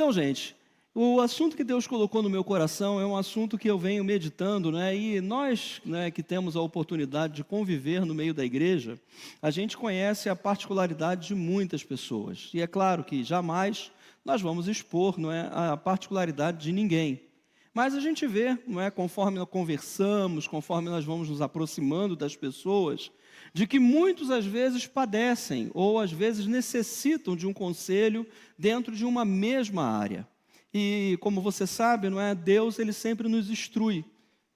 Então, gente, o assunto que Deus colocou no meu coração é um assunto que eu venho meditando, né? E nós, né, que temos a oportunidade de conviver no meio da igreja, a gente conhece a particularidade de muitas pessoas. E é claro que jamais nós vamos expor, não é, a particularidade de ninguém. Mas a gente vê, não é, conforme nós conversamos, conforme nós vamos nos aproximando das pessoas, de que muitos às vezes padecem ou às vezes necessitam de um conselho dentro de uma mesma área. E como você sabe, não é, Deus ele sempre nos instrui.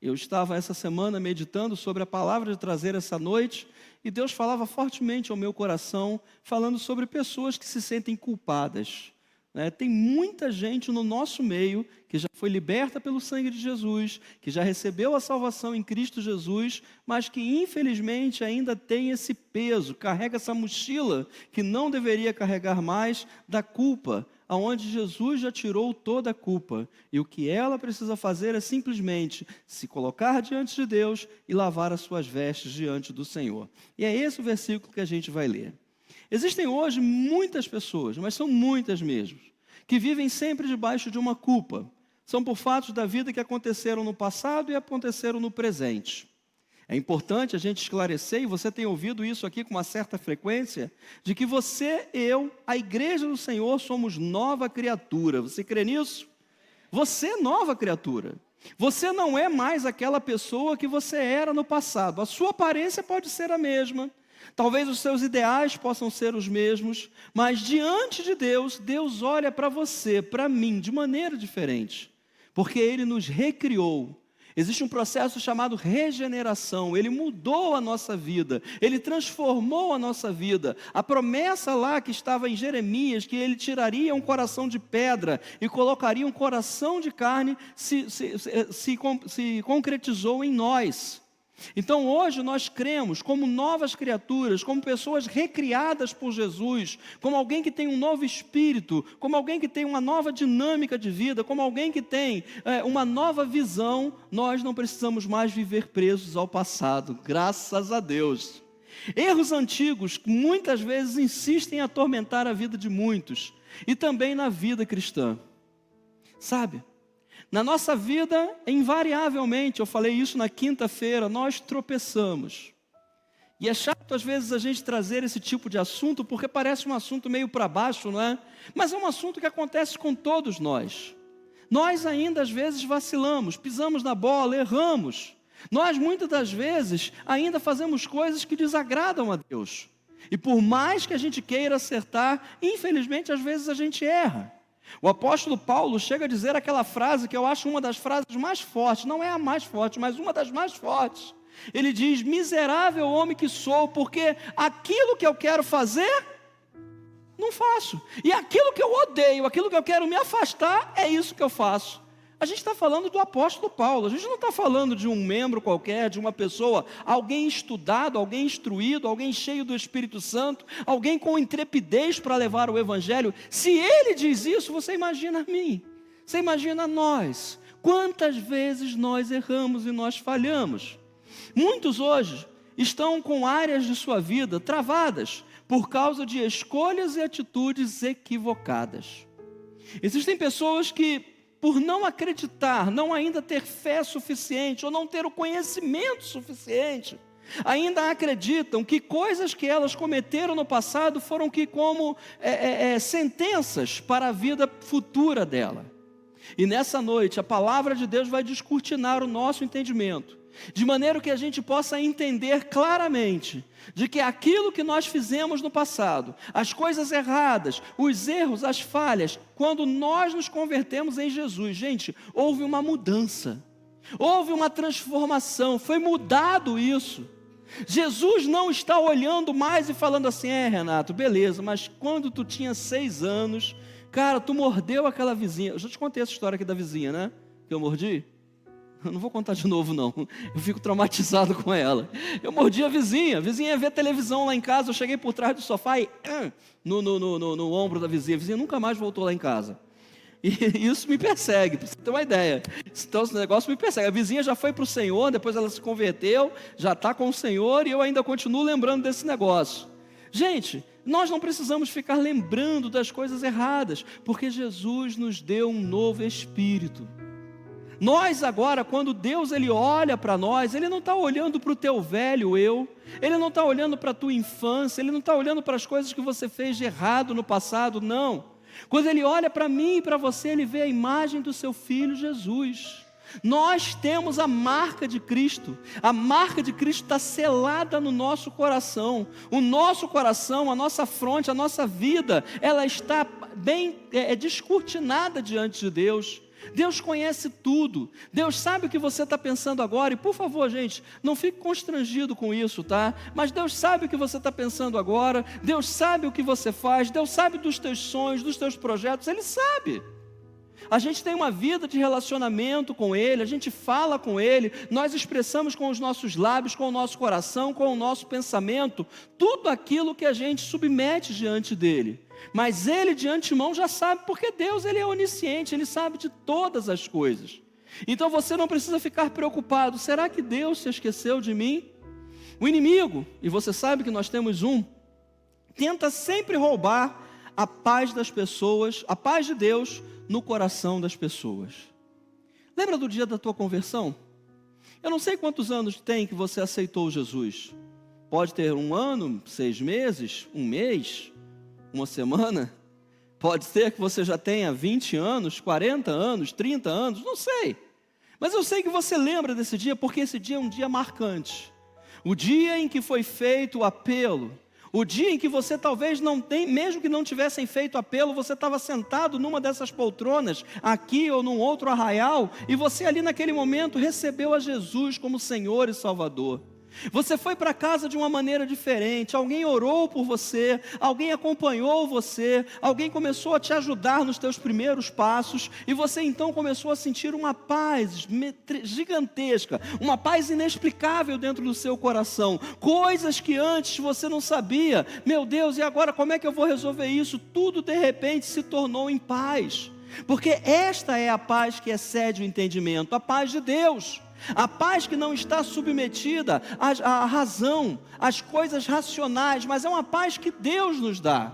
Eu estava essa semana meditando sobre a palavra de trazer essa noite e Deus falava fortemente ao meu coração, falando sobre pessoas que se sentem culpadas. Tem muita gente no nosso meio que já foi liberta pelo sangue de Jesus, que já recebeu a salvação em Cristo Jesus, mas que infelizmente ainda tem esse peso, carrega essa mochila que não deveria carregar mais da culpa, aonde Jesus já tirou toda a culpa. E o que ela precisa fazer é simplesmente se colocar diante de Deus e lavar as suas vestes diante do Senhor. E é esse o versículo que a gente vai ler. Existem hoje muitas pessoas, mas são muitas mesmo, que vivem sempre debaixo de uma culpa. São por fatos da vida que aconteceram no passado e aconteceram no presente. É importante a gente esclarecer, e você tem ouvido isso aqui com uma certa frequência, de que você, eu, a igreja do Senhor, somos nova criatura. Você crê nisso? Você é nova criatura. Você não é mais aquela pessoa que você era no passado. A sua aparência pode ser a mesma. Talvez os seus ideais possam ser os mesmos, mas diante de Deus, Deus olha para você, para mim, de maneira diferente, porque Ele nos recriou. Existe um processo chamado regeneração, Ele mudou a nossa vida, Ele transformou a nossa vida. A promessa lá que estava em Jeremias, que Ele tiraria um coração de pedra e colocaria um coração de carne, se concretizou em nós. Então hoje nós cremos como novas criaturas, como pessoas recriadas por Jesus, como alguém que tem um novo espírito, como alguém que tem uma nova dinâmica de vida, como alguém que tem uma nova visão. Nós não precisamos mais viver presos ao passado, graças a Deus. Erros antigos muitas vezes insistem em atormentar a vida de muitos e também na vida cristã. Sabe? Na nossa vida, invariavelmente, eu falei isso na quinta-feira, nós tropeçamos. E é chato às vezes a gente trazer esse tipo de assunto, porque parece um assunto meio para baixo, não é? Mas é um assunto que acontece com todos nós. Nós ainda às vezes vacilamos, pisamos na bola, erramos. Nós muitas das vezes ainda fazemos coisas que desagradam a Deus. E por mais que a gente queira acertar, infelizmente às vezes a gente erra. O apóstolo Paulo chega a dizer aquela frase que eu acho uma das frases mais fortes, não é a mais forte, mas uma das mais fortes. Ele diz: miserável homem que sou, porque aquilo que eu quero fazer, não faço. E aquilo que eu odeio, aquilo que eu quero me afastar, é isso que eu faço. A gente está falando do apóstolo Paulo, a gente não está falando de um membro qualquer, de uma pessoa, alguém estudado, alguém instruído, alguém cheio do Espírito Santo, alguém com intrepidez para levar o Evangelho. Se ele diz isso, você imagina a mim, você imagina nós, quantas vezes nós erramos e nós falhamos. Muitos hoje estão com áreas de sua vida travadas por causa de escolhas e atitudes equivocadas. Existem pessoas que, por não acreditar, não ainda ter fé suficiente, ou não ter o conhecimento suficiente, ainda acreditam que coisas que elas cometeram no passado foram como sentenças para a vida futura dela. E nessa noite, a palavra de Deus vai descortinar o nosso entendimento, de maneira que a gente possa entender claramente de que aquilo que nós fizemos no passado, as coisas erradas, os erros, as falhas, quando nós nos convertemos em Jesus, gente, houve uma mudança, houve uma transformação, foi mudado isso. Jesus não está olhando mais e falando assim: Renato, beleza, mas quando tu tinha 6 anos, cara, tu mordeu aquela vizinha. Eu já te contei essa história aqui da vizinha, né? Que eu mordi. Eu não vou contar de novo não, eu fico traumatizado com ela. Eu mordi a vizinha ia ver televisão lá em casa, eu cheguei por trás do sofá e no ombro da vizinha. A vizinha nunca mais voltou lá em casa. E isso me persegue, para você ter uma ideia. Então esse negócio me persegue. A vizinha já foi para o Senhor, depois ela se converteu, já está com o Senhor, e eu ainda continuo lembrando desse negócio. Gente, nós não precisamos ficar lembrando das coisas erradas, porque Jesus nos deu um novo espírito. Nós agora, quando Deus ele olha para nós, Ele não está olhando para o teu velho eu, Ele não está olhando para a tua infância, Ele não está olhando para as coisas que você fez de errado no passado, não. Quando Ele olha para mim e para você, Ele vê a imagem do seu Filho Jesus. Nós temos a marca de Cristo. A marca de Cristo está selada no nosso coração. O nosso coração, a nossa fronte, a nossa vida, ela está bem descortinada diante de Deus. Deus conhece tudo. Deus sabe o que você está pensando agora. E por favor, gente, não fique constrangido com isso, tá? Mas Deus sabe o que você está pensando agora. Deus sabe o que você faz. Deus sabe dos teus sonhos, dos teus projetos. Ele sabe. A gente tem uma vida de relacionamento com Ele, a gente fala com Ele, nós expressamos com os nossos lábios, com o nosso coração, com o nosso pensamento, tudo aquilo que a gente submete diante dEle. Mas Ele de antemão já sabe, porque Deus Ele é onisciente, Ele sabe de todas as coisas. Então você não precisa ficar preocupado, será que Deus se esqueceu de mim? O inimigo, e você sabe que nós temos um, tenta sempre roubar a paz das pessoas, a paz de Deus, no coração das pessoas. Lembra do dia da tua conversão? Eu não sei quantos anos tem que você aceitou Jesus. Pode ter 1 ano, 6 meses, 1 mês, 1 semana. Pode ser que você já tenha 20 anos, 40 anos, 30 anos, não sei. Mas eu sei que você lembra desse dia, porque esse dia é um dia marcante. O dia em que foi feito o apelo. O dia em que você talvez não tem, mesmo que não tivessem feito apelo, você estava sentado numa dessas poltronas, aqui ou num outro arraial, e você ali naquele momento recebeu a Jesus como Senhor e Salvador. Você foi para casa de uma maneira diferente, alguém orou por você, alguém acompanhou você, alguém começou a te ajudar nos teus primeiros passos, e você então começou a sentir uma paz gigantesca, uma paz inexplicável dentro do seu coração, coisas que antes você não sabia. Meu Deus, e agora como é que eu vou resolver isso? Tudo de repente se tornou em paz, porque esta é a paz que excede o entendimento, a paz de Deus. A paz que não está submetida à razão, às coisas racionais, mas é uma paz que Deus nos dá.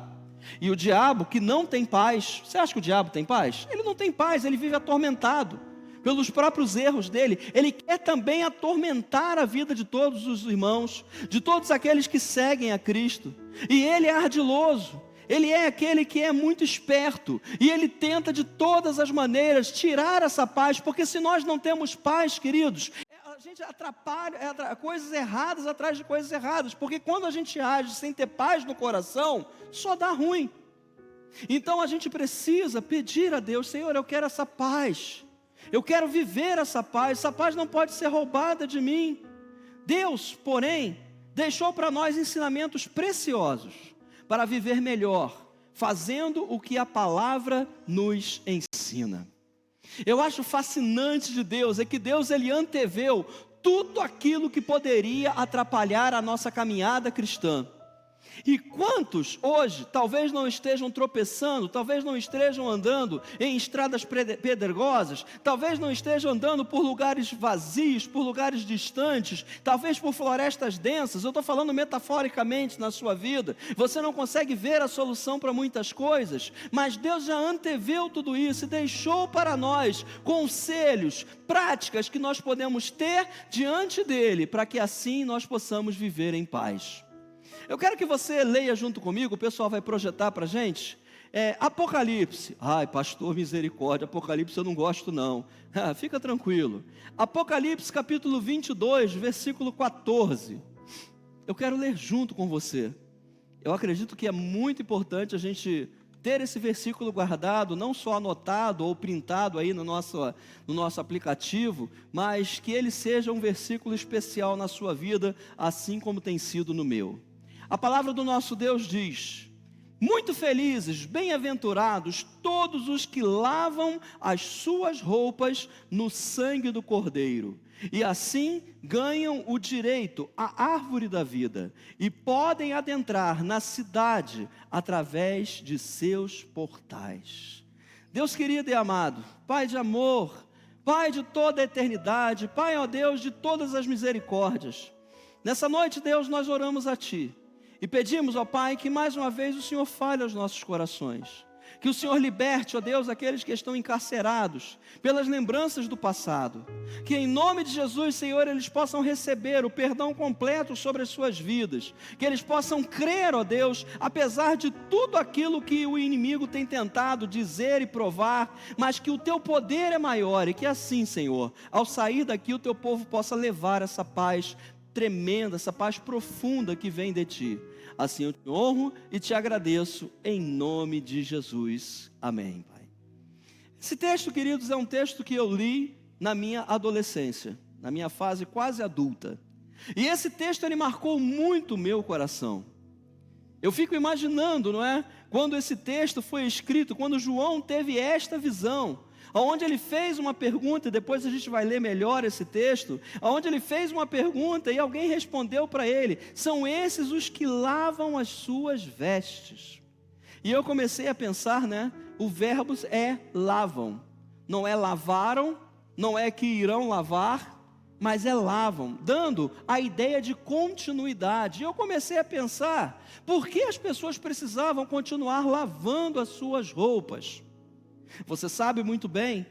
E o diabo que não tem paz, você acha que o diabo tem paz? Ele não tem paz, ele vive atormentado pelos próprios erros dele. Ele quer também atormentar a vida de todos os irmãos, de todos aqueles que seguem a Cristo. E ele é ardiloso. Ele é aquele que é muito esperto, e ele tenta de todas as maneiras tirar essa paz, porque se nós não temos paz, queridos, a gente atrapalha coisas erradas atrás de coisas erradas, porque quando a gente age sem ter paz no coração, só dá ruim. Então a gente precisa pedir a Deus: Senhor, eu quero essa paz, eu quero viver essa paz não pode ser roubada de mim. Deus, porém, deixou para nós ensinamentos preciosos, para viver melhor, fazendo o que a palavra nos ensina. Eu acho fascinante de Deus, é que Deus ele anteveu tudo aquilo que poderia atrapalhar a nossa caminhada cristã. E quantos hoje talvez não estejam tropeçando, talvez não estejam andando em estradas pedregosas, talvez não estejam andando por lugares vazios, por lugares distantes, talvez por florestas densas. Eu estou falando metaforicamente na sua vida. Você não consegue ver a solução para muitas coisas, mas Deus já anteveu tudo isso e deixou para nós conselhos, práticas que nós podemos ter diante dele, para que assim nós possamos viver em paz. Eu quero que você leia junto comigo, o pessoal vai projetar para a gente, Apocalipse. Ai, pastor, misericórdia, Apocalipse eu não gosto não. Fica tranquilo. Apocalipse capítulo 22, versículo 14. Eu quero ler junto com você. Eu acredito que é muito importante a gente ter esse versículo guardado, não só anotado ou printado aí no nosso aplicativo, mas que ele seja um versículo especial na sua vida, assim como tem sido no meu. A palavra do nosso Deus diz: muito felizes, bem-aventurados todos os que lavam as suas roupas no sangue do Cordeiro, e assim ganham o direito à árvore da vida, e podem adentrar na cidade através de seus portais. Deus querido e amado, Pai de amor, Pai de toda a eternidade, Pai, ó Deus, de todas as misericórdias, nessa noite, Deus, nós oramos a Ti. E pedimos, ó Pai, que mais uma vez o Senhor fale aos nossos corações. Que o Senhor liberte, ó Deus, aqueles que estão encarcerados pelas lembranças do passado. Que em nome de Jesus, Senhor, eles possam receber o perdão completo sobre as suas vidas. Que eles possam crer, ó Deus, apesar de tudo aquilo que o inimigo tem tentado dizer e provar, mas que o teu poder é maior e que assim, Senhor, ao sair daqui o teu povo possa levar essa paz tremenda, essa paz profunda que vem de ti. Assim eu te honro e te agradeço em nome de Jesus. Amém, Pai. Esse texto, queridos, é um texto que eu li na minha adolescência, na minha fase quase adulta. E esse texto, ele marcou muito o meu coração. Eu fico imaginando, não é? Quando esse texto foi escrito, quando João teve esta visão, onde ele fez uma pergunta, e depois a gente vai ler melhor esse texto, onde ele fez uma pergunta e alguém respondeu para ele: são esses os que lavam as suas vestes. E eu comecei a pensar, né? O verbo é lavam, não é lavaram, não é que irão lavar, mas é lavam, dando a ideia de continuidade. E eu comecei a pensar, por que as pessoas precisavam continuar lavando as suas roupas? Você sabe muito bem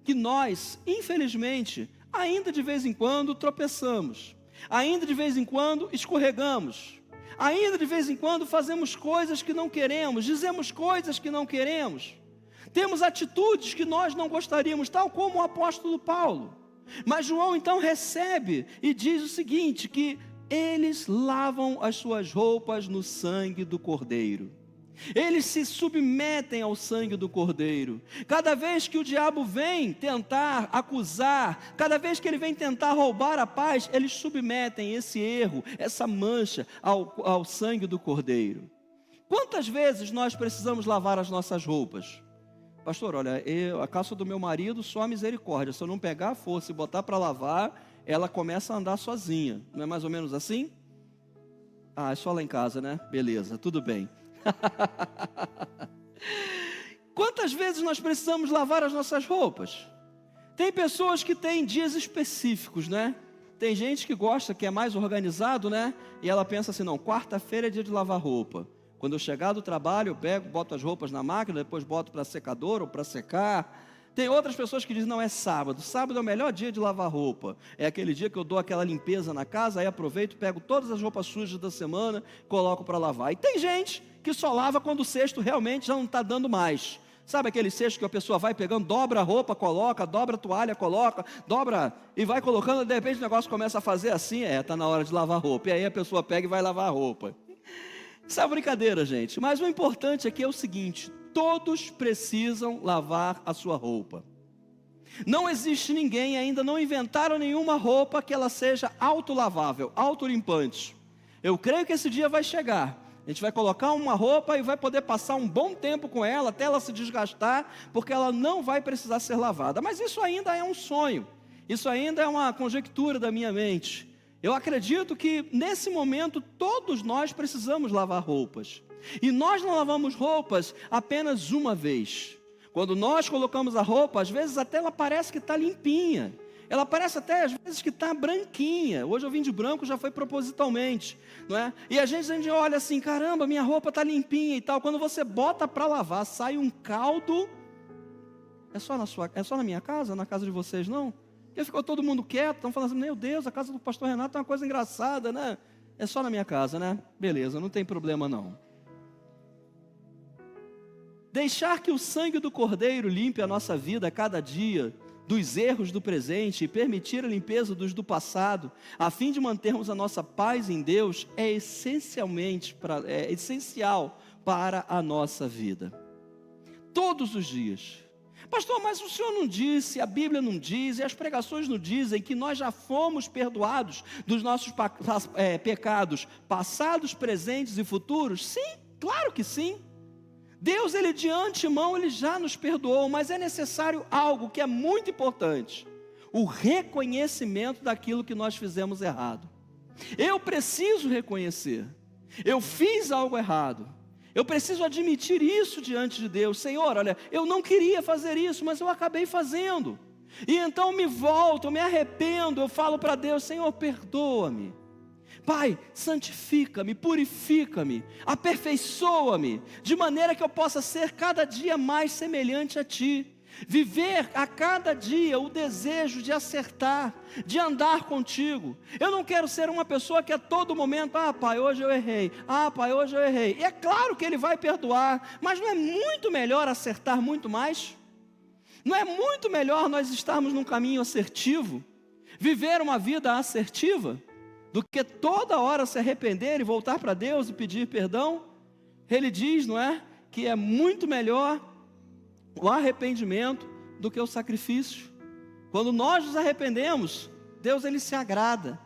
que nós, infelizmente, ainda de vez em quando tropeçamos, ainda de vez em quando escorregamos, ainda de vez em quando fazemos coisas que não queremos, dizemos coisas que não queremos, temos atitudes que nós não gostaríamos, tal como o apóstolo Paulo. Mas João então recebe e diz o seguinte, que eles lavam as suas roupas no sangue do Cordeiro. Eles se submetem ao sangue do Cordeiro. Cada vez que o diabo vem tentar acusar, cada vez que ele vem tentar roubar a paz, eles submetem esse erro, essa mancha ao sangue do Cordeiro. Quantas vezes nós precisamos lavar as nossas roupas? Pastor, olha, a calça do meu marido, só a misericórdia. Se eu não pegar a força e botar para lavar, ela começa a andar sozinha. Não é mais ou menos assim? Ah, é só lá em casa, né? Beleza, tudo bem. Quantas vezes nós precisamos lavar as nossas roupas? Tem pessoas que têm dias específicos, né? Tem gente que gosta, que é mais organizado, né? E ela pensa assim, não, quarta-feira é dia de lavar roupa. Quando eu chegar do trabalho, eu pego, boto as roupas na máquina, depois boto para secador ou para secar. Tem outras pessoas que dizem, não, é sábado. Sábado é o melhor dia de lavar roupa. É aquele dia que eu dou aquela limpeza na casa, aí aproveito, pego todas as roupas sujas da semana, coloco para lavar. E tem gente que só lava quando o cesto realmente já não está dando mais. Sabe aquele cesto que a pessoa vai pegando, dobra a roupa, coloca, dobra a toalha, coloca, dobra e vai colocando, de repente o negócio começa a fazer assim, está na hora de lavar roupa. E aí a pessoa pega e vai lavar a roupa. Isso é uma brincadeira, gente. Mas o importante aqui é o seguinte, todos precisam lavar a sua roupa. Não existe ninguém, ainda não inventaram nenhuma roupa que ela seja autolavável, autolimpante. Eu creio que esse dia vai chegar. A gente vai colocar uma roupa e vai poder passar um bom tempo com ela, até ela se desgastar, porque ela não vai precisar ser lavada. Mas isso ainda é um sonho, isso ainda é uma conjectura da minha mente. Eu acredito que nesse momento todos nós precisamos lavar roupas. E nós não lavamos roupas apenas uma vez. Quando nós colocamos a roupa, às vezes até ela parece que está limpinha. Ela parece até às vezes que está branquinha. Hoje eu vim de branco, já foi propositalmente, não é? E a gente olha assim, caramba, minha roupa está limpinha e tal. Quando você bota para lavar, sai um caldo. É só na minha casa? Na casa de vocês não? Porque ficou todo mundo quieto, estão falando assim, meu Deus, a casa do pastor Renato é uma coisa engraçada, né? É só na minha casa, né? Beleza, não tem problema não. Deixar que o sangue do Cordeiro limpe a nossa vida a cada dia, dos erros do presente e permitir a limpeza dos do passado, a fim de mantermos a nossa paz em Deus, é essencial para a nossa vida. Todos os dias. Pastor, mas o senhor não disse, a Bíblia não diz, e as pregações não dizem que nós já fomos perdoados dos nossos pecados passados, presentes e futuros? Sim, claro que sim. Deus, ele de antemão, ele já nos perdoou, mas é necessário algo que é muito importante: o reconhecimento daquilo que nós fizemos errado. Eu preciso reconhecer, eu fiz algo errado, eu preciso admitir isso diante de Deus. Senhor, olha, eu não queria fazer isso, mas eu acabei fazendo. E então me volto, eu me arrependo, eu falo para Deus, Senhor, perdoa-me. Pai, santifica-me, purifica-me, aperfeiçoa-me, de maneira que eu possa ser cada dia mais semelhante a Ti. Viver a cada dia o desejo de acertar, de andar contigo. Eu não quero ser uma pessoa que a todo momento, pai, hoje eu errei, pai, hoje eu errei. E é claro que Ele vai perdoar, mas não é muito melhor acertar muito mais? Não é muito melhor nós estarmos num caminho assertivo, viver uma vida assertiva, do que toda hora se arrepender e voltar para Deus e pedir perdão? Ele diz, não é, que é muito melhor o arrependimento do que o sacrifício. Quando nós nos arrependemos, Deus ele se agrada.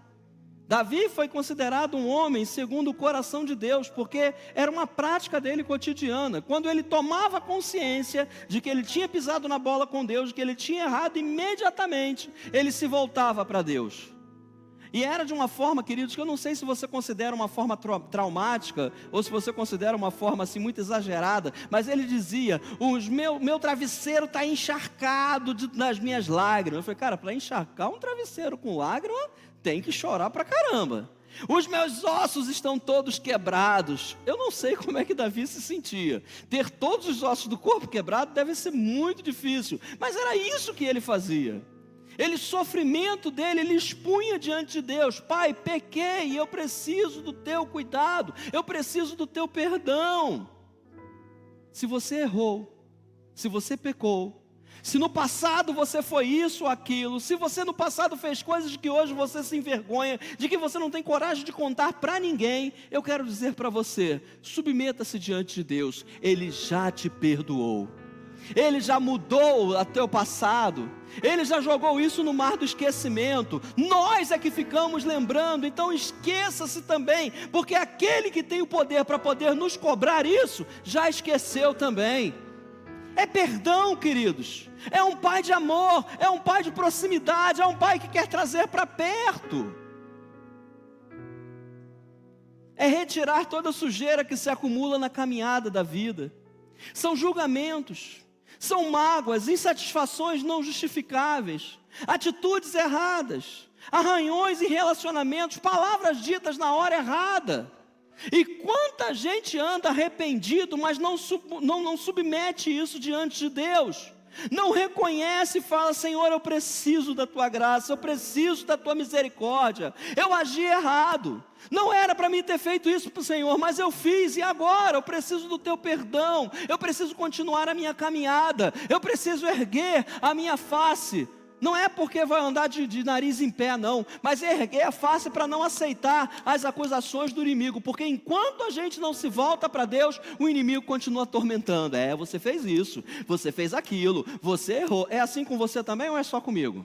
Davi foi considerado um homem segundo o coração de Deus, porque era uma prática dele cotidiana. Quando ele tomava consciência de que ele tinha pisado na bola com Deus, de que ele tinha errado, imediatamente ele se voltava para Deus. E era de uma forma, queridos, que eu não sei se você considera uma forma traumática, ou se você considera uma forma assim muito exagerada, mas ele dizia, meu travesseiro está encharcado das minhas lágrimas. Eu falei, cara, para encharcar um travesseiro com lágrima, tem que chorar pra caramba. Os meus ossos estão todos quebrados. Eu não sei como é que Davi se sentia. Ter todos os ossos do corpo quebrados deve ser muito difícil, mas era isso que ele fazia. Sofrimento dele, ele expunha diante de Deus. Pai, pequei e eu preciso do teu cuidado, eu preciso do teu perdão. Se você errou, se você pecou, se no passado você foi isso ou aquilo, se você no passado fez coisas de que hoje você se envergonha, de que você não tem coragem de contar para ninguém, eu quero dizer para você, submeta-se diante de Deus, Ele já te perdoou. Ele já mudou o teu passado, Ele já jogou isso no mar do esquecimento. Nós é que ficamos lembrando, então esqueça-se também, porque aquele que tem o poder para poder nos cobrar isso, já esqueceu também. É perdão, queridos, é um pai de amor, é um pai de proximidade, é um pai que quer trazer para perto. É retirar toda a sujeira que se acumula na caminhada da vida. São julgamentos, são mágoas, insatisfações não justificáveis, atitudes erradas, arranhões em relacionamentos, palavras ditas na hora errada. E quanta gente anda arrependido, mas não submete isso diante de Deus, não reconhece e fala, Senhor, eu preciso da tua graça, eu preciso da tua misericórdia, eu agi errado, não era para mim ter feito isso para o Senhor, mas eu fiz, e agora eu preciso do teu perdão, eu preciso continuar a minha caminhada, eu preciso erguer a minha face. Não é porque vai andar de nariz em pé, não, mas erguer a face para não aceitar as acusações do inimigo, porque enquanto a gente não se volta para Deus, o inimigo continua atormentando. Você fez isso, você fez aquilo, você errou. É assim com você também ou é só comigo?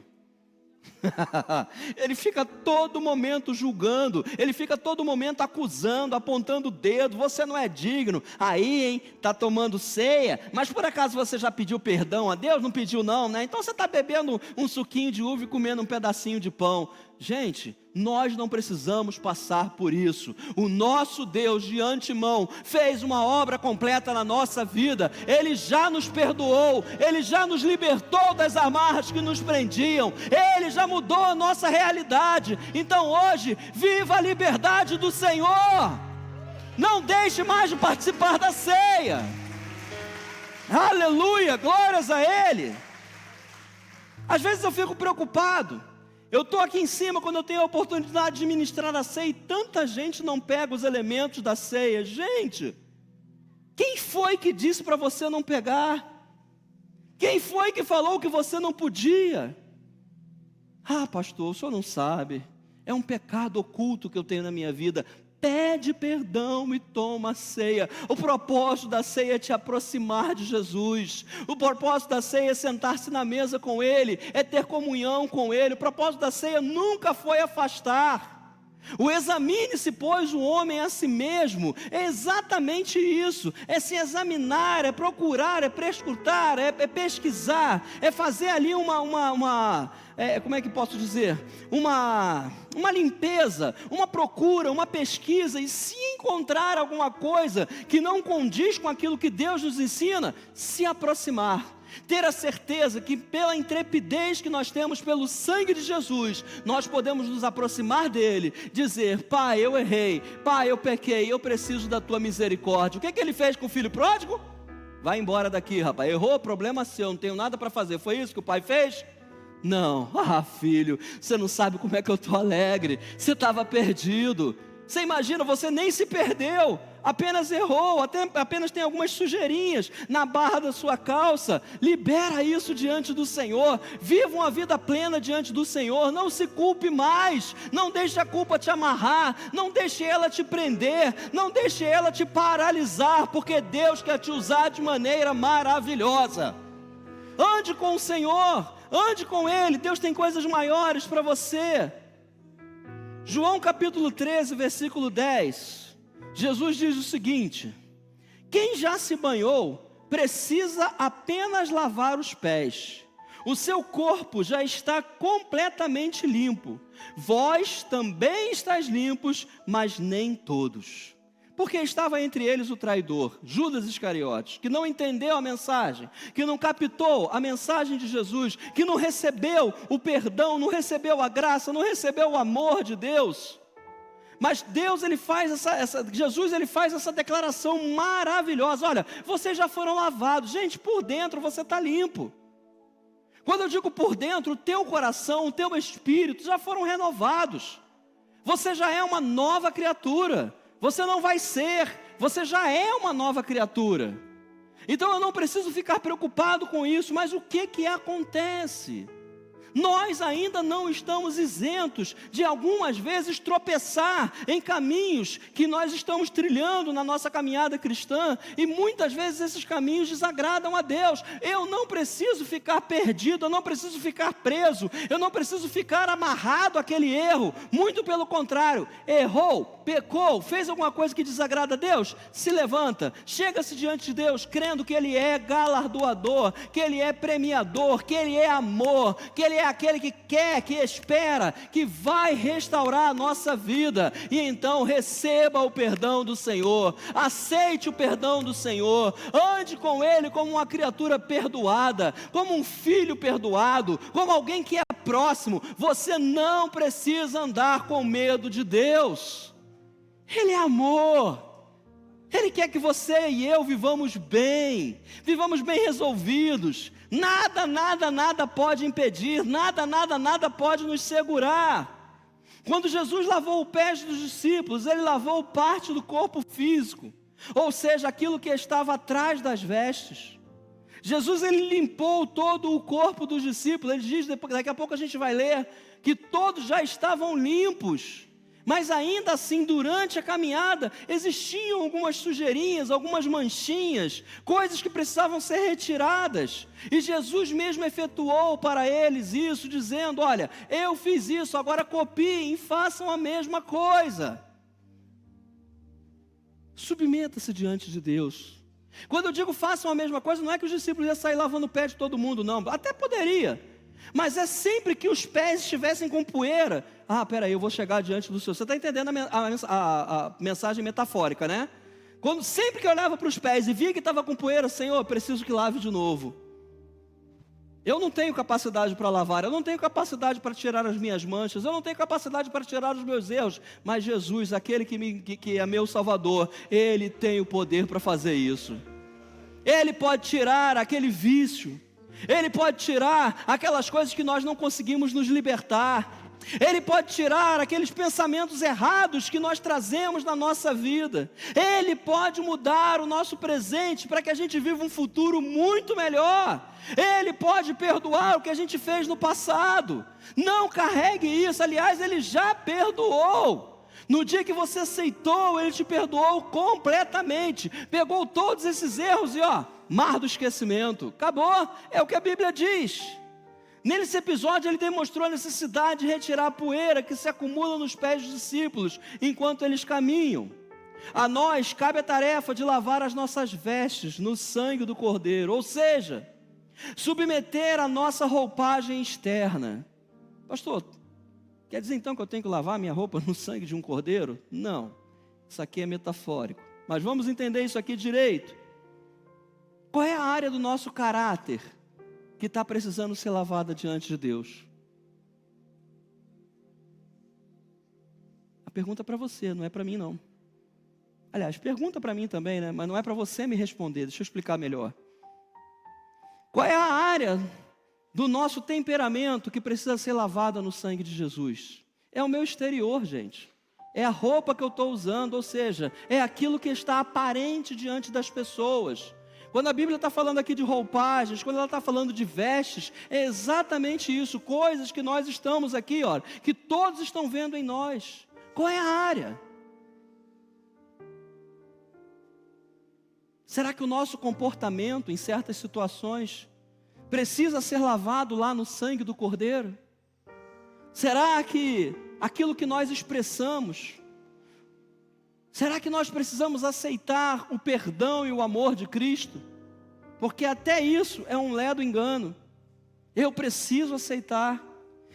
Ele fica todo momento julgando, ele fica todo momento acusando, apontando o dedo, você não é digno, aí hein, está tomando ceia, mas por acaso você já pediu perdão a Deus? Não pediu não, né? Então você está bebendo um suquinho de uva e comendo um pedacinho de pão. Gente, nós não precisamos passar por isso. O nosso Deus de antemão fez uma obra completa na nossa vida. Ele já nos perdoou, Ele já nos libertou das amarras que nos prendiam, Ele já mudou a nossa realidade. Então hoje, viva a liberdade do Senhor. Não deixe mais de participar da ceia. Aleluia, glórias a Ele. Às vezes eu fico preocupado. Eu estou aqui em cima quando eu tenho a oportunidade de ministrar a ceia e tanta gente não pega os elementos da ceia. Gente, quem foi que disse para você não pegar? Quem foi que falou que você não podia? Pastor, o senhor não sabe, é um pecado oculto que eu tenho na minha vida. Pede perdão e toma a ceia. O propósito da ceia é te aproximar de Jesus. O propósito da ceia é sentar-se na mesa com Ele, é ter comunhão com Ele. O propósito da ceia nunca foi afastar. O examine-se, pois, o homem a si mesmo. É exatamente isso. É se examinar, é procurar, é prescrutar, é pesquisar, é fazer ali como é que posso dizer? Uma limpeza, uma procura, uma pesquisa, e se encontrar alguma coisa que não condiz com aquilo que Deus nos ensina, se aproximar. ter a certeza que pela intrepidez que nós temos pelo sangue de Jesus, nós podemos nos aproximar dele, dizer: Pai, eu errei, Pai, eu pequei, eu preciso da tua misericórdia. O que ele fez com o filho pródigo? Vai embora daqui, rapaz, errou, problema seu, não tenho nada para fazer. Foi isso que o pai fez? Não. Filho, você não sabe como é que eu estou alegre, você estava perdido. Você imagina, você nem se perdeu, apenas errou, apenas tem algumas sujeirinhas na barra da sua calça. Libera isso diante do Senhor, viva uma vida plena diante do Senhor, não se culpe mais, não deixe a culpa te amarrar, não deixe ela te prender, não deixe ela te paralisar, porque Deus quer te usar de maneira maravilhosa. Ande com o Senhor, ande com Ele, Deus tem coisas maiores para você. João capítulo 13, versículo 10, Jesus diz o seguinte: quem já se banhou, precisa apenas lavar os pés, o seu corpo já está completamente limpo, vós também estáis limpos, mas nem todos. Porque estava entre eles o traidor, Judas Iscariotes, que não entendeu a mensagem, que não captou a mensagem de Jesus, que não recebeu o perdão, não recebeu a graça, não recebeu o amor de Deus. Mas Deus, Jesus faz essa declaração maravilhosa: olha, vocês já foram lavados. Gente, por dentro você está limpo. Quando eu digo por dentro, o teu coração, o teu espírito já foram renovados. Você já é uma nova criatura. Você não vai ser, você já é uma nova criatura. Então eu não preciso ficar preocupado com isso. Mas o que acontece? Nós ainda não estamos isentos de algumas vezes tropeçar em caminhos que nós estamos trilhando na nossa caminhada cristã, e muitas vezes esses caminhos desagradam a Deus. Eu não preciso ficar perdido, eu não preciso ficar preso, eu não preciso ficar amarrado àquele erro. Muito pelo contrário, errou, pecou, fez alguma coisa que desagrada a Deus, se levanta, chega-se diante de Deus crendo que Ele é galardoador, que Ele é premiador, que Ele é amor, que Ele é aquele que quer, que espera, que vai restaurar a nossa vida. E então receba o perdão do Senhor, aceite o perdão do Senhor, ande com Ele como uma criatura perdoada, como um filho perdoado, como alguém que é próximo. Você não precisa andar com medo de Deus. Ele é amor. Ele quer que você e eu vivamos bem resolvidos. Nada pode impedir, nada pode nos segurar. Quando Jesus lavou o pé dos discípulos, Ele lavou parte do corpo físico, ou seja, aquilo que estava atrás das vestes. Jesus, Ele limpou todo o corpo dos discípulos. Ele diz, daqui a pouco a gente vai ler, que todos já estavam limpos. Mas ainda assim, durante a caminhada, existiam algumas sujeirinhas, algumas manchinhas, coisas que precisavam ser retiradas. E Jesus mesmo efetuou para eles isso, dizendo: olha, eu fiz isso, agora copiem e façam a mesma coisa. Submeta-se diante de Deus. Quando eu digo façam a mesma coisa, não é que os discípulos iam sair lavando o pé de todo mundo, não. Até poderia. Mas é sempre que os pés estivessem com poeira. Peraí, eu vou chegar diante do Senhor. Você está entendendo a mensagem metafórica, né? Sempre que eu olhava para os pés e via que estava com poeira, Senhor, preciso que lave de novo. Eu não tenho capacidade para lavar, eu não tenho capacidade para tirar as minhas manchas, eu não tenho capacidade para tirar os meus erros. Mas Jesus, aquele que é meu Salvador, Ele tem o poder para fazer isso. Ele pode tirar aquele vício. Ele pode tirar aquelas coisas que nós não conseguimos nos libertar. Ele pode tirar aqueles pensamentos errados que nós trazemos na nossa vida. Ele pode mudar o nosso presente para que a gente viva um futuro muito melhor. Ele pode perdoar o que a gente fez no passado. Não carregue isso. Aliás, Ele já perdoou. No dia que você aceitou, Ele te perdoou completamente. Pegou todos esses erros e mar do esquecimento. Acabou, é o que a Bíblia diz. Nesse episódio Ele demonstrou a necessidade de retirar a poeira que se acumula nos pés dos discípulos enquanto eles caminham. A nós cabe a tarefa de lavar as nossas vestes no sangue do Cordeiro, ou seja, submeter a nossa roupagem externa. Pastor, quer dizer então que eu tenho que lavar minha roupa no sangue de um cordeiro? Não, isso aqui é metafórico, mas vamos entender isso aqui direito. Qual é a área do nosso caráter que está precisando ser lavada diante de Deus? A pergunta é para você, não é para mim não. Aliás, pergunta para mim também, né? Mas não é para você me responder, deixa eu explicar melhor. Qual é a área do nosso temperamento que precisa ser lavada no sangue de Jesus? É o meu exterior, gente. É a roupa que eu estou usando, ou seja, é aquilo que está aparente diante das pessoas. Quando a Bíblia está falando aqui de roupagens, quando ela está falando de vestes, é exatamente isso, coisas que nós estamos aqui, ó, que todos estão vendo em nós. Qual é a área? Será que o nosso comportamento em certas situações precisa ser lavado lá no sangue do Cordeiro? Será que aquilo que nós expressamos, será que nós precisamos aceitar o perdão e o amor de Cristo? Porque até isso é um ledo engano. Eu preciso aceitar,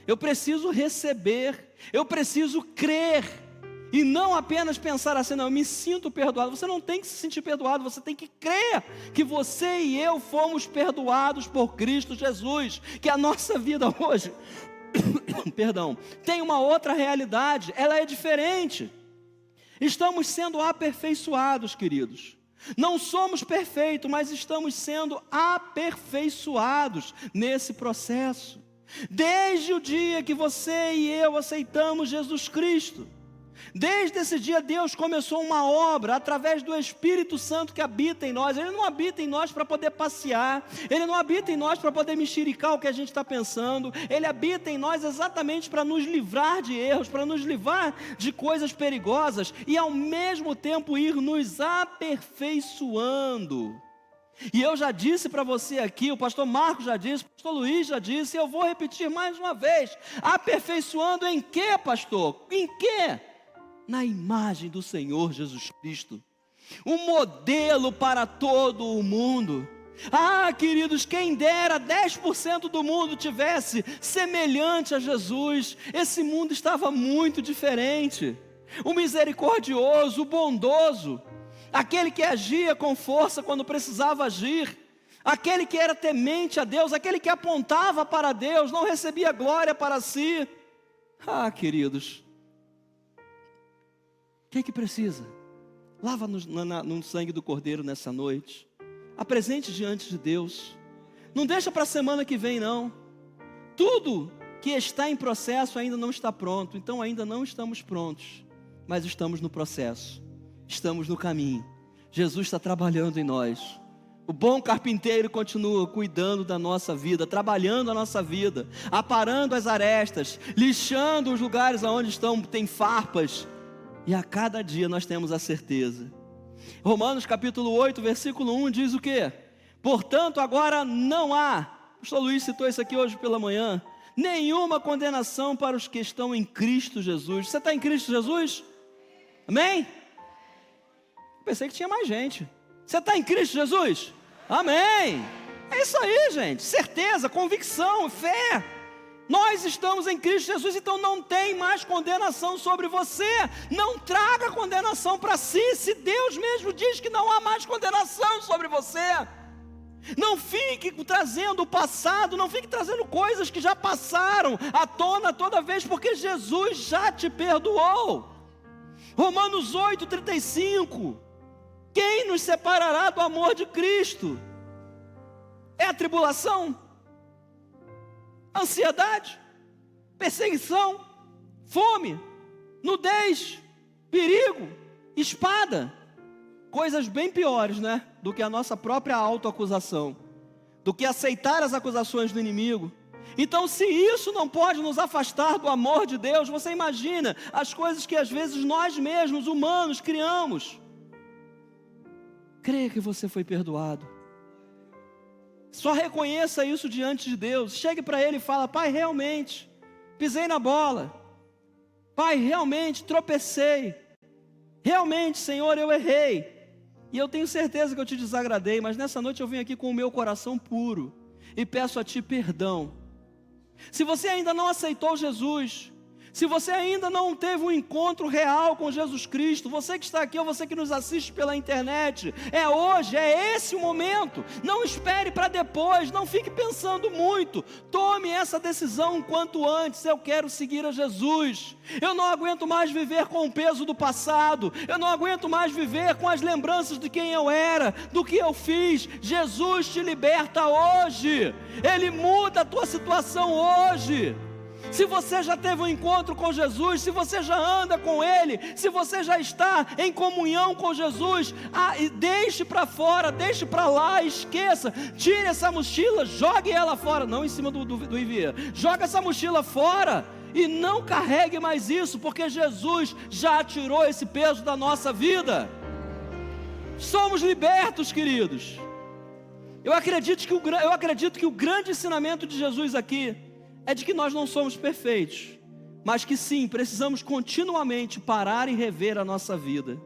eu preciso receber, eu preciso crer. E não apenas pensar assim, não, eu me sinto perdoado. Você não tem que se sentir perdoado, você tem que crer que você e eu fomos perdoados por Cristo Jesus. Que a nossa vida hoje, perdão, tem uma outra realidade, ela é diferente. Estamos sendo aperfeiçoados, queridos. Não somos perfeitos, mas estamos sendo aperfeiçoados nesse processo. Desde o dia que você e eu aceitamos Jesus Cristo. Desde esse dia Deus começou uma obra através do Espírito Santo que habita em nós. Ele não habita em nós para poder passear, Ele não habita em nós para poder mexericar o que a gente está pensando. Ele habita em nós exatamente para nos livrar de erros, para nos livrar de coisas perigosas e ao mesmo tempo ir nos aperfeiçoando. E eu já disse para você aqui, o pastor Marcos já disse, o pastor Luiz já disse, e eu vou repetir mais uma vez: aperfeiçoando em quê, pastor? Em quê? Na imagem do Senhor Jesus Cristo, um modelo para todo o mundo. Ah, queridos, quem dera 10% do mundo tivesse semelhante a Jesus, esse mundo estava muito diferente. O misericordioso, o bondoso, aquele que agia com força quando precisava agir, aquele que era temente a Deus, aquele que apontava para Deus, não recebia glória para si. Ah, queridos, o que precisa? Lava no sangue do Cordeiro nessa noite. Apresente diante de Deus. Não deixa para a semana que vem, não. Tudo que está em processo ainda não está pronto. Então ainda não estamos prontos. Mas estamos no processo. Estamos no caminho. Jesus está trabalhando em nós. O bom carpinteiro continua cuidando da nossa vida, trabalhando a nossa vida, aparando as arestas, lixando os lugares onde tem farpas. E a cada dia nós temos a certeza. Romanos capítulo 8, versículo 1 diz o quê? Portanto, agora não há, o pastor Luiz citou isso aqui hoje pela manhã, nenhuma condenação para os que estão em Cristo Jesus. Você está em Cristo Jesus? Amém? Pensei que tinha mais gente. Você está em Cristo Jesus? Amém! É isso aí, gente, certeza, convicção, fé. Nós estamos em Cristo Jesus, então não tem mais condenação sobre você. Não traga condenação para si, se Deus mesmo diz que não há mais condenação sobre você. Não fique trazendo o passado, não fique trazendo coisas que já passaram à tona toda vez, porque Jesus já te perdoou. Romanos 8:35. Quem nos separará do amor de Cristo? É a tribulação? Ansiedade, perseguição, fome, nudez, perigo, espada, coisas bem piores, né? Do que a nossa própria autoacusação, do que aceitar as acusações do inimigo. Então, se isso não pode nos afastar do amor de Deus, você imagina as coisas que às vezes nós mesmos, humanos, criamos. Creia que você foi perdoado. Só reconheça isso diante de Deus. Chegue para Ele e fala: Pai, realmente pisei na bola. Pai, realmente tropecei. Realmente, Senhor, eu errei. E eu tenho certeza que eu te desagradei, mas nessa noite eu vim aqui com o meu coração puro e peço a Ti perdão. Se você ainda não aceitou Jesus, Se você ainda não teve um encontro real com Jesus Cristo, você que está aqui ou você que nos assiste pela internet, é hoje, é esse o momento. Não espere para depois, não fique pensando muito. Tome essa decisão o quanto antes. Eu quero seguir a Jesus. Eu não aguento mais viver com o peso do passado. Eu não aguento mais viver com as lembranças de quem eu era, do que eu fiz. Jesus te liberta hoje. Ele muda a tua situação hoje. Se você já teve um encontro com Jesus, se você já anda com Ele, se você já está em comunhão com Jesus, deixe para fora, deixe para lá, esqueça, tire essa mochila, jogue ela fora, não em cima do Ivia, joga essa mochila fora e não carregue mais isso, porque Jesus já tirou esse peso da nossa vida. Somos libertos, queridos. Eu acredito que o grande ensinamento de Jesus aqui é de que nós não somos perfeitos, mas que sim, precisamos continuamente parar e rever a nossa vida.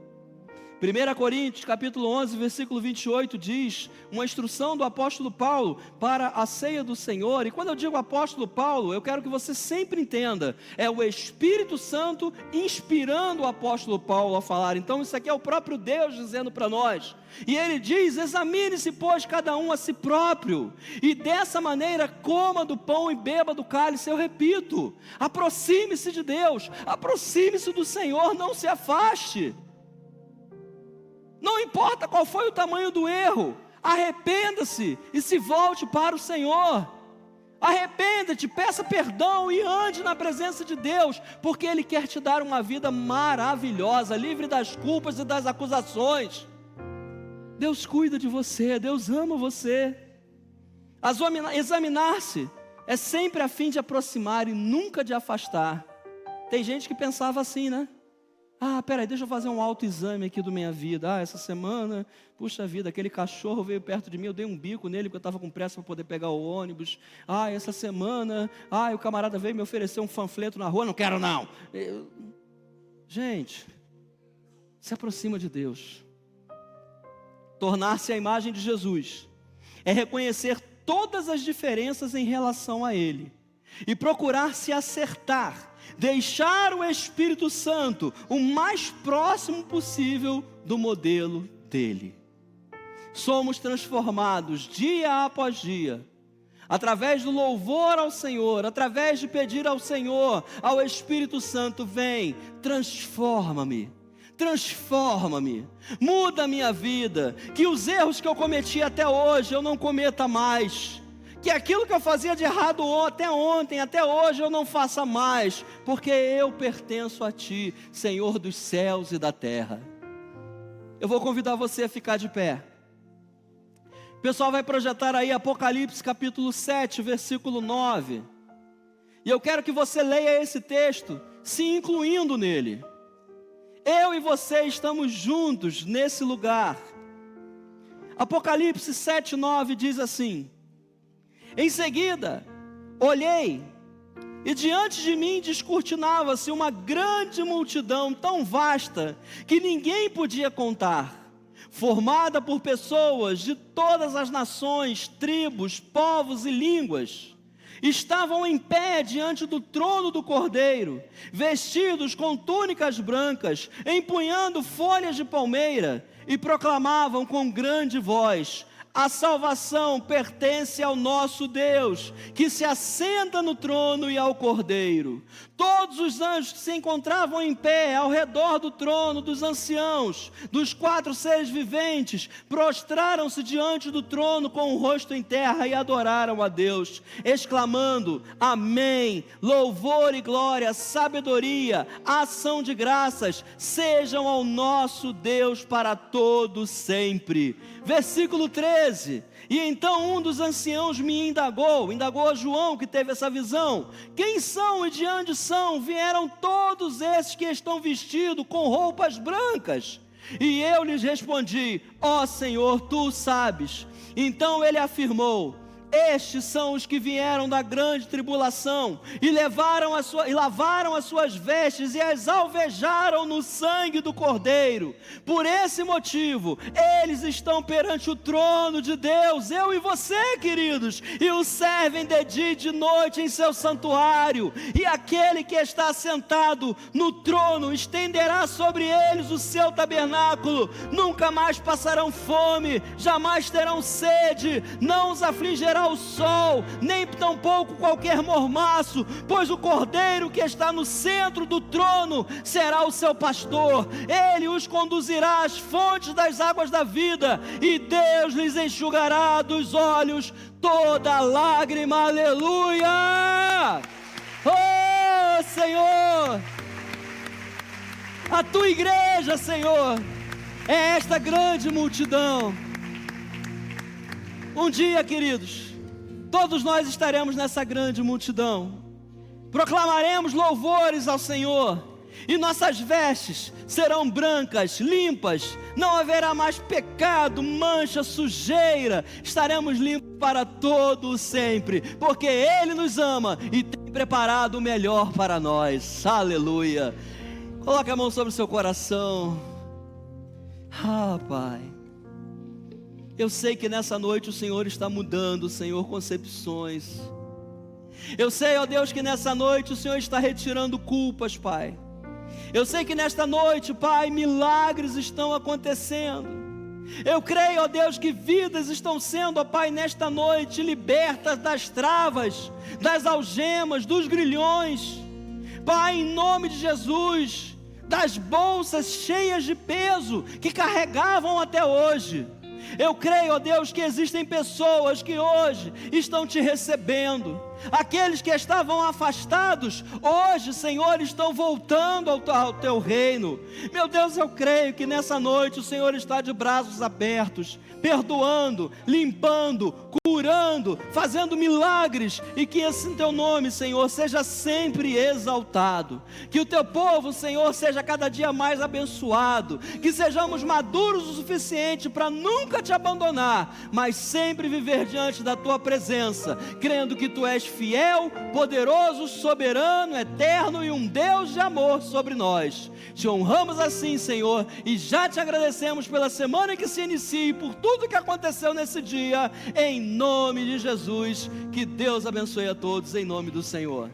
1 Coríntios capítulo 11, versículo 28 diz, uma instrução do apóstolo Paulo para a ceia do Senhor. E quando eu digo apóstolo Paulo, eu quero que você sempre entenda, é o Espírito Santo inspirando o apóstolo Paulo a falar. Então isso aqui é o próprio Deus dizendo para nós. E ele diz, examine-se pois cada um a si próprio, e dessa maneira coma do pão e beba do cálice. Eu repito, aproxime-se de Deus, aproxime-se do Senhor, não se afaste. Não importa qual foi o tamanho do erro, arrependa-se e se volte para o Senhor. Arrependa-te, peça perdão e ande na presença de Deus, porque Ele quer te dar uma vida maravilhosa, livre das culpas e das acusações. Deus cuida de você, Deus ama você. Examinar-se é sempre a fim de aproximar e nunca de afastar. Tem gente que pensava assim, né? Peraí, deixa eu fazer um autoexame aqui da minha vida. Essa semana, puxa vida, aquele cachorro veio perto de mim, eu dei um bico nele porque eu estava com pressa para poder pegar o ônibus. Essa semana, o camarada veio me oferecer um panfleto na rua, não quero não. Gente, se aproxima de Deus. Tornar-se a imagem de Jesus é reconhecer todas as diferenças em relação a Ele e procurar se acertar, deixar o Espírito Santo o mais próximo possível do modelo dele. Somos transformados dia após dia, através do louvor ao Senhor, através de pedir ao Senhor, ao Espírito Santo, vem, transforma-me, muda a minha vida, que os erros que eu cometi até hoje eu não cometa mais, que aquilo que eu fazia de errado até ontem, até hoje eu não faça mais, porque eu pertenço a Ti, Senhor dos céus e da terra. Eu vou convidar você a ficar de pé. O pessoal vai projetar aí Apocalipse capítulo 7, versículo 9, e eu quero que você leia esse texto, se incluindo nele. Eu e você estamos juntos nesse lugar. Apocalipse 7, 9 diz assim: em seguida, olhei, e diante de mim descortinava-se uma grande multidão tão vasta, que ninguém podia contar, formada por pessoas de todas as nações, tribos, povos e línguas. Estavam em pé diante do trono do Cordeiro, vestidos com túnicas brancas, empunhando folhas de palmeira, e proclamavam com grande voz: a salvação pertence ao nosso Deus, que se assenta no trono e ao Cordeiro. Todos os anjos que se encontravam em pé ao redor do trono dos anciãos, dos 4 seres viventes, prostraram-se diante do trono com o rosto em terra e adoraram a Deus, exclamando: amém, louvor e glória, sabedoria, ação de graças, sejam ao nosso Deus para todo sempre. Versículo 13, e então um dos anciãos me indagou a João que teve essa visão: quem são e de onde são? Vieram todos esses que estão vestidos com roupas brancas. E eu lhes respondi: ó Senhor, tu sabes. Então ele afirmou: Estes são os que vieram da grande tribulação e lavaram as suas vestes e as alvejaram no sangue do Cordeiro. Por esse motivo, eles estão perante o trono de Deus, eu e você, queridos, e o servem de dia e de noite em seu santuário. E aquele que está sentado no trono estenderá sobre eles o seu tabernáculo. Nunca mais passarão fome, jamais terão sede, não os afligerá o sol, nem tampouco qualquer mormaço, pois o Cordeiro que está no centro do trono será o seu pastor. Ele os conduzirá às fontes das águas da vida, e Deus lhes enxugará dos olhos toda lágrima. Aleluia! Oh, Senhor, a tua igreja, Senhor, é esta grande multidão. Um dia, queridos, todos nós estaremos nessa grande multidão, proclamaremos louvores ao Senhor, e nossas vestes serão brancas, limpas, não haverá mais pecado, mancha, sujeira, estaremos limpos para todo sempre, porque Ele nos ama e tem preparado o melhor para nós. Aleluia! Coloque a mão sobre o seu coração. Pai, eu sei que nessa noite o Senhor está mudando, Senhor, concepções. Eu sei, ó Deus, que nessa noite o Senhor está retirando culpas, Pai. Eu sei que nesta noite, Pai, milagres estão acontecendo. Eu creio, ó Deus, que vidas estão sendo, ó Pai, nesta noite libertas das travas, das algemas, dos grilhões. Pai, em nome de Jesus, das bolsas cheias de peso que carregavam até hoje. Eu creio, ó Deus, que existem pessoas que hoje estão te recebendo. Aqueles que estavam afastados, hoje, Senhor, estão voltando ao teu reino. Meu Deus, eu creio que nessa noite o Senhor está de braços abertos, perdoando, limpando, curando, fazendo milagres, e que esse teu nome, Senhor, seja sempre exaltado. Que o teu povo, Senhor, seja cada dia mais abençoado, que sejamos maduros o suficiente para nunca te abandonar, mas sempre viver diante da tua presença, crendo que tu és fiel, poderoso, soberano, eterno e um Deus de amor sobre nós. Te honramos assim, Senhor, e já te agradecemos pela semana que se inicia e por tudo que aconteceu nesse dia, em nome de Jesus. Que Deus abençoe a todos, em nome do Senhor.